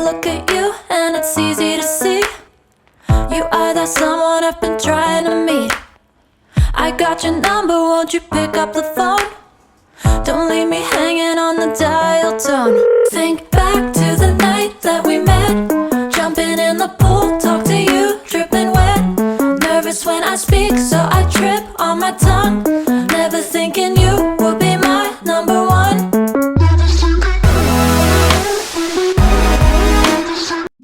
look at you and it's easy to see you are that someone I've been trying to meet. I got your number, won't you pick up the phone? Don't leave me hanging on the dial tone. Think back to the night that we met, jumping in the pool, talk to you, dripping wet. Nervous when I speak, so I trip on my tongue. Never thinking you would be my number one.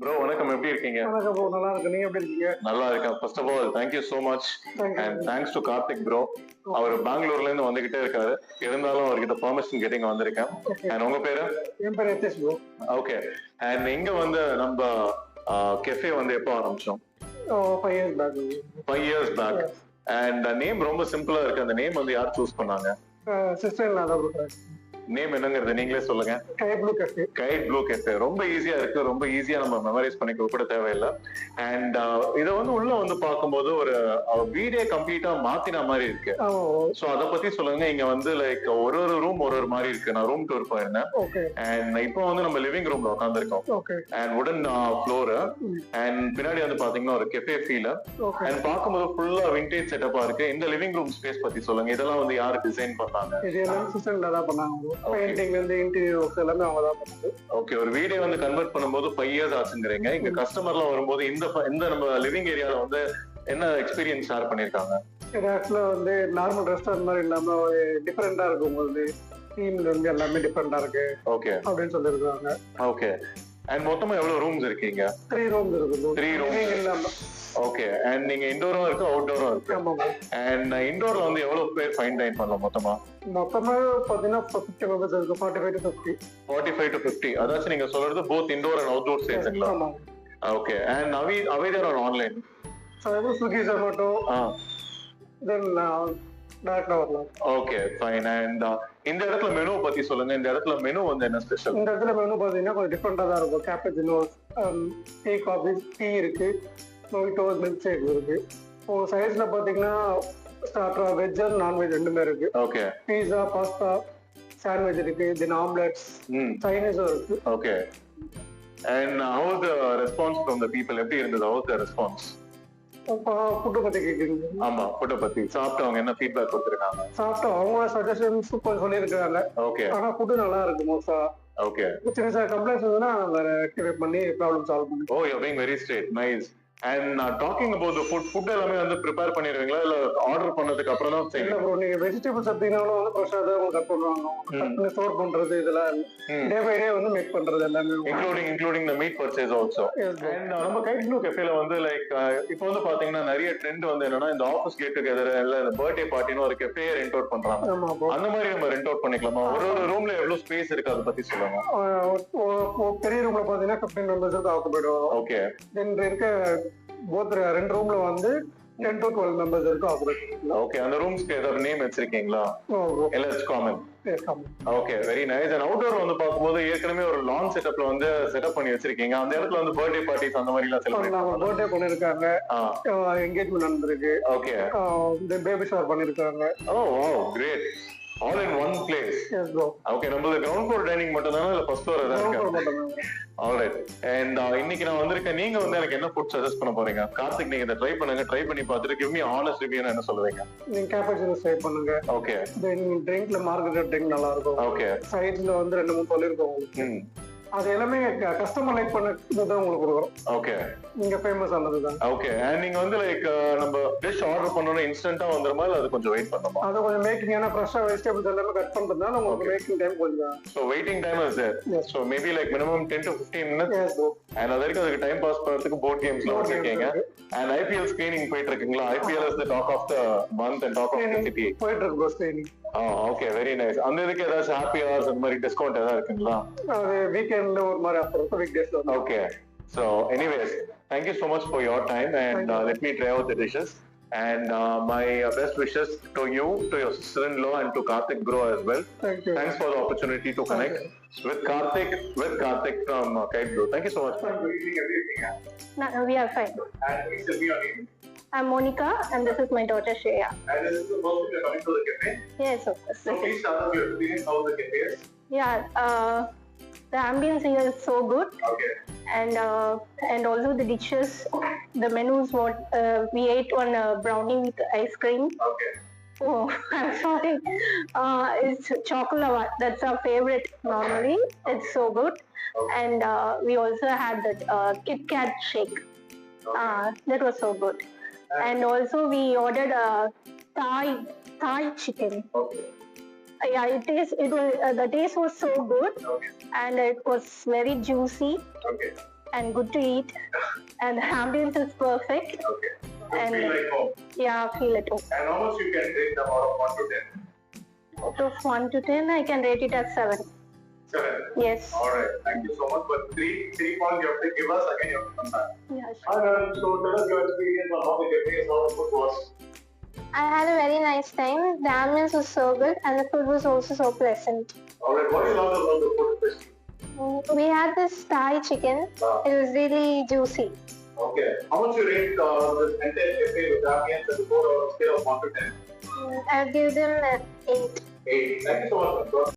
Bro, வணக்கம், எப்படி இருக்கீங்க? வணக்கம் bro, நல்லா இருக்கு. நீங்க எப்படி இருக்கீங்க? நல்லா இருக்கேன். First of all, thank you so much and thanks to Karthik bro. அவர் பெங்களூர்ல இருந்து வந்துகிட்டே இருக்காரு. இருந்தாலும் அவர்கிட்ட பெர்மிஷன் கேட்டு இங்க வந்திருக்கேன். And உங்க பேரு? என் பேரு எத்தேஷ் bro. Okay. And இங்க வந்து நம்ம கெஃபே வந்து எப்போ ஆரம்பிச்சோம்? 5 years back. 5 years back. And name ரொம்ப சிம்பிளா இருக்கு. அந்த நேம் வந்து யார் சூஸ் பண்ணாங்க? சிஸ்டர் நான் தான் bro. நேம் என்னங்கிறது நீங்களே சொல்லுங்க. Guide blue cafe. Guide blue cafe ரொம்ப ஈஸியா இருக்கு. ரொம்ப ஈஸியா நம்ம மெமரைஸ் பண்ணிக்க கூட தேவையில்லை. அண்ட் இத வந்து உள்ள வந்து பார்க்கும்போது ஒரு வீடே கம்ப்ளீட்டா மாத்தின மாதிரி இருக்கு. சோ அத பத்தி சொல்லுங்க. இங்க வந்து லைக் ஒரு ரூம் ஒரு மாதிரி இருக்கு. நான் ரூம் டூர் போயிருந்தேன். அண்ட் இப்போ வந்து நம்ம லிவிங் ரூம்ல உட்காந்துருக்கோம். அண்ட் உடன் ஃப்ளோர் அண்ட் பின்னாடி வந்து பாத்தீங்கன்னா ஒரு கெஃபே ஃபீல். அண்ட் பார்க்கும்போது ஃபுல்லா விண்டேஜ் செட்டப்பா இருக்கு. இந்த லிவிங் ரூம் ஸ்பேஸ் பத்தி சொல்லுங்க. இதெல்லாம் வந்து யாரு டிசைன் பண்ணாங்க? இது எல்லாம் சிஸ்டர் தான் பண்ணாங்க. பெயிண்டிங் வந்து இன்டீரியர்ஸ் எல்லாமே அவங்க தான் பண்ணாங்க. ஓகே, ஒரு வீடே வந்து கன்வெர்ட் பண்ணும்போது 5 இயர்ஸ் ஆச்சுங்கறீங்க. இங்க கஸ்டமர்லாம் வரும்போது இந்த நம்ம லிவிங் ஏரியால வந்து என்ன எக்ஸ்பீரியன்ஸ் ஷேர் பண்ணிருக்காங்க? இது ஆக்சுவலா வந்து நார்மல் ரெஸ்டாரன்ட் மாதிரி இல்லாம டிஃபரெண்டா இருக்கு. உங்களுக்கு தீம்ல வந்து எல்லாமே டிஃபரெண்டா இருக்கு. ஓகே அப்படின்னு சொல்லிருக்காங்க. ஓகே. அண்ட் மொத்தமா எவ்வளவு ரூம்ஸ் இருக்கீங்க? 3 ரூம்ஸ் இருக்கு. 3 ரூம்ஸ் இல்லாம. ஓகே. அண்ட் நீங்க இன்டோரும் இருக்கு அவுட்டோரும் இருக்கு. அண்ட் இன்டோர்ல வந்து எவ்வளவு பேர் ஃபைன் டைன் பண்ணலாம் மொத்தமா? மொத்தமா பாத்தீங்கன்னா 50 மெம்பர்ஸ் இருக்கு. 45 to 50. 45 to 50. அதாச்சும் நீங்க சொல்றது both indoor and outdoor சேர்த்துங்களா? Okay. And either on online. Swiggy Zomato. Then டைரக்டா வரலாம். Okay fine. அண்ட் இந்த இடத்துல மெனு பத்தி சொல்லுங்க. இந்த இடத்துல மெனு வந்து என்ன ஸ்பெஷல்? இந்த இடத்துல மெனு பாத்தீங்கன்னா கொஞ்சம் டிஃபரெண்டா தான் இருக்கும். கேப்பச்சினோ, டீ, காஃபி, டீ இருக்கு, மொஜிட்டோ, மில்க் ஷேக் இருக்கு. உங்க சைஸ்ல பாத்தீங்கன்னா ஸ்டார்டர் வெஜ் அண்ட் நான்வெஜ் ரெண்டுமே இருக்கு. ஓகே. பீஸா, பாஸ்தா, சாண்ட்விச் இருக்கு, தென் ஆம்லெட்ஸ், சைனீஸும் இருக்கு. Okay. And how the response from the people? எப்படி இருந்தது? How the response? ஃபுட் பத்தி கேக்குறீங்க? ஆமா, ஃபுட் பத்தி. சாப்பிட்டவங்க என்ன ஃபீட்பேக் கொடுத்திருக்காங்க? சாப்பிட்டோம், அவங்க சஜஷன்ஸ் கொஞ்சம் சொல்லியிருக்காங்க. ஓகே. ஆனா ஃபுட் நல்லா இருக்கு மோஸ்டா. ஓகே. சின்ன சின்ன கம்ப்ளைண்ட்ஸ் இருந்தா வேற கிரியேட் பண்ணி ப்ராப்ளம் சால்வ் பண்ணுவோம். Oh, you're being very straight. Nice. And talking about the food எல்லாமே வந்து ப்ரிப்பேர் பண்ணிடுவீங்களா இல்ல ஆர்டர் பண்ணதுக்கு அப்புறம் தான் செய்வீங்களா? இல்ல ப்ரோ, நீங்க வெஜிடபிள்ஸ் எடுத்தீங்கனாலும் வந்து ஃப்ரெஷ்ஷா தான் உங்களுக்கு கட் பண்ணுவாங்க. ஸ்டோர் பண்றது இதெல்லாம் டே பை டே வந்து மேக் பண்றது எல்லாமே including the meat purchase also. And நம்ம கைட் ப்ளூ கஃபேல வந்து லைக் இப்போ வந்து பாத்தீங்கன்னா நிறைய ட்ரெண்ட் வந்து என்னன்னா இந்த ஆபீஸ் கெட் டுகெதர் இல்ல இந்த பர்த்டே பார்ட்டின்னு ஒரு கஃபே ரெண்ட் அவுட் பண்றாங்க. அந்த மாதிரி நம்ம ரெண்ட் அவுட் பண்ணிக்கலாமா? ஒரு ரூம்ல எவ்வளவு ஸ்பேஸ் இருக்கு அத பத்தி சொல்லுங்க. பெரிய ரூம்ல பாத்தீங்கன்னா 15 மெம்பர்ஸ் ஆக்குபை ஆகும். ஓகே. தென் இருக்க போத் ரெண்டு ரூம்ல வந்து 10 to 12 மெம்பர்ஸ் இருக்கு ஆக்குபை. ஓகே. அந்த ரூம்ஸ்க்கு ஏதாவது நேம் வச்சிருக்கீங்களா? இல்ல it's common. Okay, very nice. And outdoor வந்து பாக்கும்போது ஏற்கனவே ஒரு லாங் செட்டப்ல வந்து செட்டப் பண்ணி வச்சிருக்கீங்க. அந்த இடத்துல வந்து பர்த்டே பார்ட்டிஸ் அந்த மாதிரி எல்லாம் செலிப்ரேட் பண்ணாங்க. பர்த்டே பண்ணிருக்காங்க, என்கேஜ்மென்ட் நடந்திருக்கு. ஓகே. பேபி ஷவர் பண்ணிருக்காங்க. Oh wow, great. All in one place. Yes bro. Okay, நம்ம ground floor dining மட்டும் தானா இல்ல first floor ஏதாவது இருக்கா? All right. And இன்னைக்கு நான் வந்திருக்கேன். நீங்க வந்து எனக்கு என்ன ஃபுட் சஜஸ்ட் பண்ண போறீங்க? கார்த்திக், நீங்க இத ட்ரை பண்ணுங்க. ட்ரை பண்ணி பார்த்துட்டு give me honest review என்ன சொல்லுவீங்க? நீங்க கேப்பச்சினோ ட்ரை பண்ணுங்க. ஓகே. தென் ட்ரிங்க்ல மார்கரெட்டா ட்ரிங்க் நல்லா இருக்கும். ஓகே. சைடுல வந்து 2-3 சொல்லிருக்கோம் உங்களுக்கு. அது எல்லாமே கஸ்டமர் லைக் பண்ணது உங்களுக்கு கொடுக்குறோம். ஓகே. நீங்க ஃபேமஸ் ஆனதுதான். ஓகே. அண்ட் நீங்க வந்து லைக் நம்ம டிஷ் ஆர்டர் பண்ணனும் இன்ஸ்டன்ட்டா வந்துருமா இல்ல அது கொஞ்சம் வெயிட் பண்ணணுமா? அது கொஞ்சம் மேக்கிங் ஏனா ஃப்ரெஷ்ஷா வெஜிடபிள்ஸ் எல்லாமே கட் பண்றதுனால உங்களுக்கு மேக்கிங் டைம் கொஞ்சம். So waiting time is there. So maybe like minimum 10 to 15 minutes. Yes bro. And அதற்கு அதுக்கு டைம் பாஸ் பண்றதுக்கு போர்ட் கேம்ஸ்லாம் வச்சிருக்கீங்க. And IPL screening போயிட்டு இருக்குங்களா? IPL is the talk of the month and talk of the city. போயிட்டு இருக்கு bro screening. Okay, very nice. அந்த இதுக்கு ஏதாவது ஹாப்பி ஹவர்ஸ் அந்த மாதிரி டிஸ்கவுண்ட் ஏதாவது இருக்குங்களா? அது வீக்கெண்ட்ல ஒரு மாதிரி ஆஃபர் இருக்கு, வீக் டேஸ்ல. Okay. So anyways, thank you so much for your time and let me try out the dishes. And my best wishes to you, to your sister-in-law and to Karthik bro as well. Thank you. Thanks for the opportunity to connect with Karthik from Kite Bro. Thank you so much. We are fine. And please tell me your name. I'm Monica and this is my daughter Shreya. And this is the first time you're coming to the cafe? Yes, of course. So please tell us your experience, how the cafe is. Yeah, The ambience here is so good, Okay. and also the dishes, the menus what we ate on brownie with ice cream. Okay. Oh, I'm sorry. It's chocolate. That's our favorite normally. It's so good. And we also had that Kit Kat shake. That was so good. And also we ordered a Thai chicken. Okay. Yeah, it was the taste was so good, Okay. and it was very juicy Okay. and good to eat. And the ambience is perfect. Okay. And Feel like home. yeah, feel it. And how much you can rate them out of 1 to 10? Out of 1 to 10, I can rate it as 7. 7. Yes. All right. Thank you so much. But three points you have to give us. Again, you have to come back. Yeah, sure. Hi, madam. So tell us your experience on how the Japanese how the food was. I had a very nice time. The ambience was so good, and the food was also so pleasant. All right. What do you love about the food especially? We had this Thai chicken. It was really juicy. Okay. How much you rate this entire cafe with ambience and food on a scale of 1 to 10? I'll give them an 8. 8. Thank you so much.